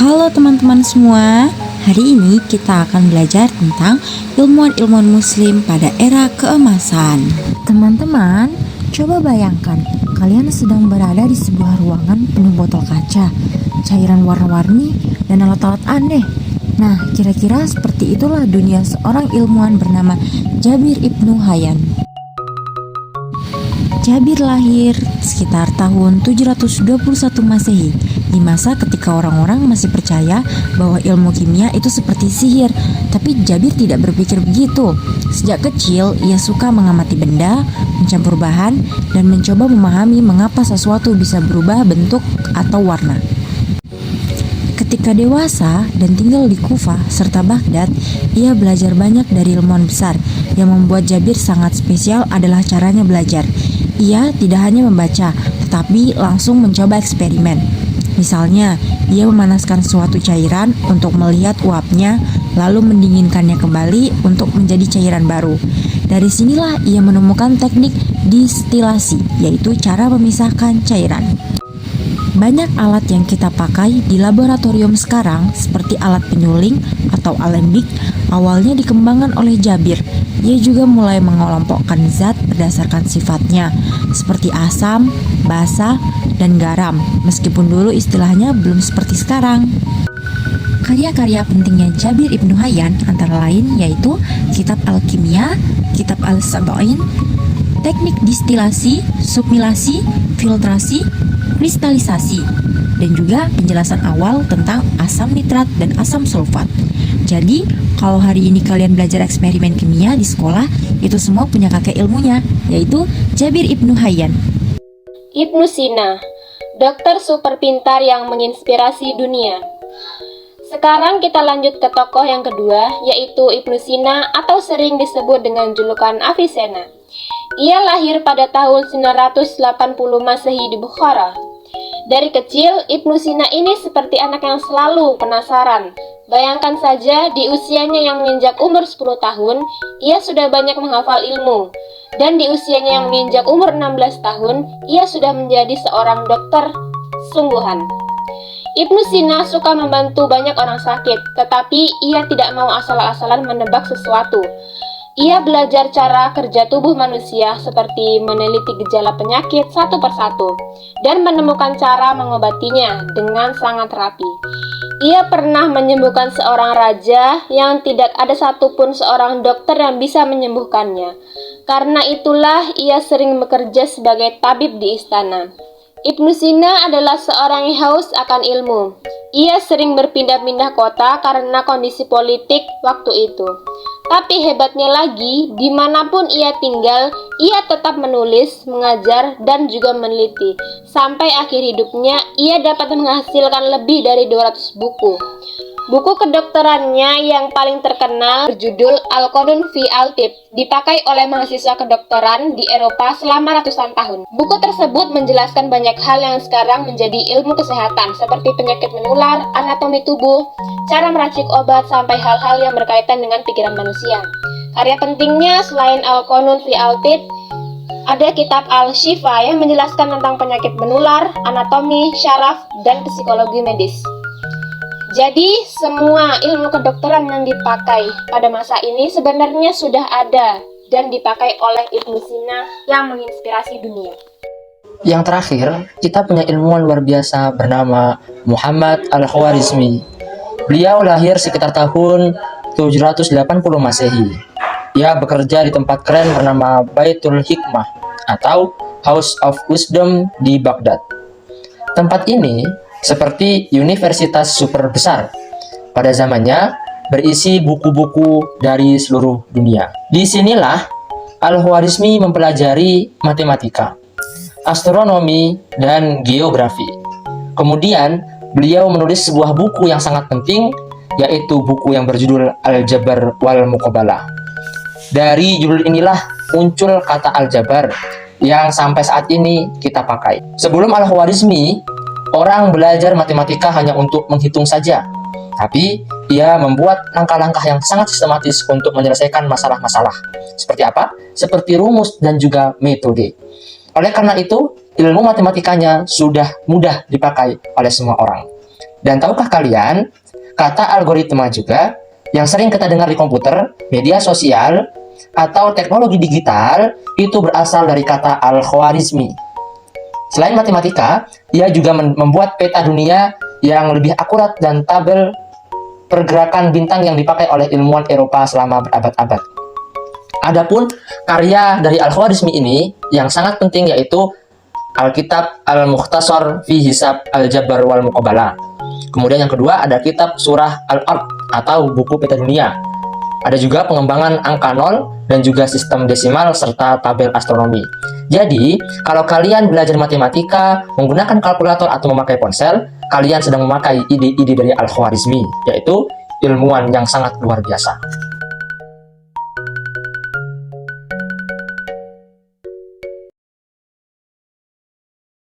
Halo teman-teman semua, hari ini kita akan belajar tentang ilmuwan-ilmuwan muslim pada era keemasan. Teman-teman, coba bayangkan kalian sedang berada di sebuah ruangan penuh botol kaca, cairan warna-warni, dan alat-alat aneh. Nah, kira-kira seperti itulah dunia seorang ilmuwan bernama Jabir Ibnu Hayyan. Jabir lahir sekitar tahun 721 Masehi, di masa ketika orang-orang masih percaya bahwa ilmu kimia itu seperti sihir. Tapi Jabir tidak berpikir begitu. Sejak kecil, ia suka mengamati benda, mencampur bahan, dan mencoba memahami mengapa sesuatu bisa berubah bentuk atau warna. Ketika dewasa dan tinggal di Kufah serta Baghdad, ia belajar banyak dari ilmuwan besar. Yang membuat Jabir sangat spesial adalah caranya belajar. Ia tidak hanya membaca, tetapi langsung mencoba eksperimen. Misalnya, ia memanaskan suatu cairan untuk melihat uapnya, lalu mendinginkannya kembali untuk menjadi cairan baru. Dari sinilah ia menemukan teknik distilasi, yaitu cara memisahkan cairan. Banyak alat yang kita pakai di laboratorium sekarang, seperti alat penyuling atau alembik, awalnya dikembangkan oleh Jabir. Ia juga mulai mengelompokkan zat berdasarkan sifatnya, seperti asam, basa, dan garam, meskipun dulu istilahnya belum seperti sekarang. Karya-karya pentingnya Jabir Ibnu Hayyan antara lain yaitu Kitab Al-Kimia, Kitab Al-Sab'in, teknik distilasi, sublimasi, filtrasi, kristalisasi, dan juga penjelasan awal tentang asam nitrat dan asam sulfat. Jadi, kalau hari ini kalian belajar eksperimen kimia di sekolah, itu semua punya kakek ilmunya, yaitu Jabir Ibnu Hayyan. Ibnu Sina, dokter super pintar yang menginspirasi dunia. Sekarang kita lanjut ke tokoh yang kedua, yaitu Ibnu Sina atau sering disebut dengan julukan Avicenna. Ia lahir pada tahun 980 Masehi di Bukhara. Dari kecil, Ibnu Sina ini seperti anak yang selalu penasaran. Bayangkan saja, di usianya yang menginjak umur 10 tahun, ia sudah banyak menghafal ilmu. Dan di usianya yang menginjak umur 16 tahun, ia sudah menjadi seorang dokter sungguhan. Ibnu Sina suka membantu banyak orang sakit, tetapi ia tidak mau asal-asalan menebak sesuatu. Ia belajar cara kerja tubuh manusia seperti meneliti gejala penyakit satu persatu dan menemukan cara mengobatinya dengan sangat rapi. Ia pernah menyembuhkan seorang raja yang tidak ada satupun seorang dokter yang bisa menyembuhkannya. Karena itulah ia sering bekerja sebagai tabib di istana. Ibnu Sina adalah seorang yang haus akan ilmu. Ia sering berpindah-pindah kota karena kondisi politik waktu itu. Tapi hebatnya lagi, dimanapun ia tinggal, ia tetap menulis, mengajar, dan juga meneliti. Sampai akhir hidupnya, ia dapat menghasilkan lebih dari 200 buku. Buku kedokterannya yang paling terkenal berjudul Al-Qanun fi Al-Tib, dipakai oleh mahasiswa kedokteran di Eropa selama ratusan tahun. Buku tersebut menjelaskan banyak hal yang sekarang menjadi ilmu kesehatan, seperti penyakit menular, anatomi tubuh, cara meracik obat, sampai hal-hal yang berkaitan dengan pikiran manusia. Karya pentingnya selain Al-Qanun fi Al-Tib, ada kitab Al-Shifa yang menjelaskan tentang penyakit menular, anatomi, syaraf, dan psikologi medis. Jadi, semua ilmu kedokteran yang dipakai pada masa ini sebenarnya sudah ada dan dipakai oleh Ibnu Sina yang menginspirasi dunia. Yang terakhir, kita punya ilmuwan luar biasa bernama Muhammad Al-Khwarizmi. Beliau lahir sekitar tahun 780 Masehi. Ia bekerja di tempat keren bernama Baitul Hikmah atau House of Wisdom di Baghdad. Tempat ini seperti universitas super besar pada zamannya, berisi buku-buku dari seluruh dunia. Di sinilah Al-Khwarizmi mempelajari matematika, astronomi, dan geografi. Kemudian, beliau menulis sebuah buku yang sangat penting, yaitu buku yang berjudul Al-Jabar wal Muqabalah. Dari judul inilah muncul kata Al-Jabar yang sampai saat ini kita pakai. Sebelum Al-Khwarizmi, orang belajar matematika hanya untuk menghitung saja, tapi ia membuat langkah-langkah yang sangat sistematis untuk menyelesaikan masalah-masalah. Seperti apa? Seperti rumus dan juga metode. Oleh karena itu, ilmu matematikanya sudah mudah dipakai oleh semua orang. Dan tahukah kalian, kata algoritma juga yang sering kita dengar di komputer, media sosial, atau teknologi digital itu berasal dari kata Al-Khwarizmi. Selain matematika, ia juga membuat peta dunia yang lebih akurat dan tabel pergerakan bintang yang dipakai oleh ilmuwan Eropa selama berabad-abad. Adapun karya dari Al-Khwarizmi ini yang sangat penting yaitu Alkitab Al-Mukhtasar fi Hisab Al-Jabr wal Muqabalah. Kemudian yang kedua ada kitab Surah Al-Ard atau buku peta dunia. Ada juga pengembangan angka 0 dan juga sistem desimal serta tabel astronomi. Jadi, kalau kalian belajar matematika, menggunakan kalkulator atau memakai ponsel, kalian sedang memakai ide-ide dari Al-Khwarizmi, yaitu ilmuwan yang sangat luar biasa.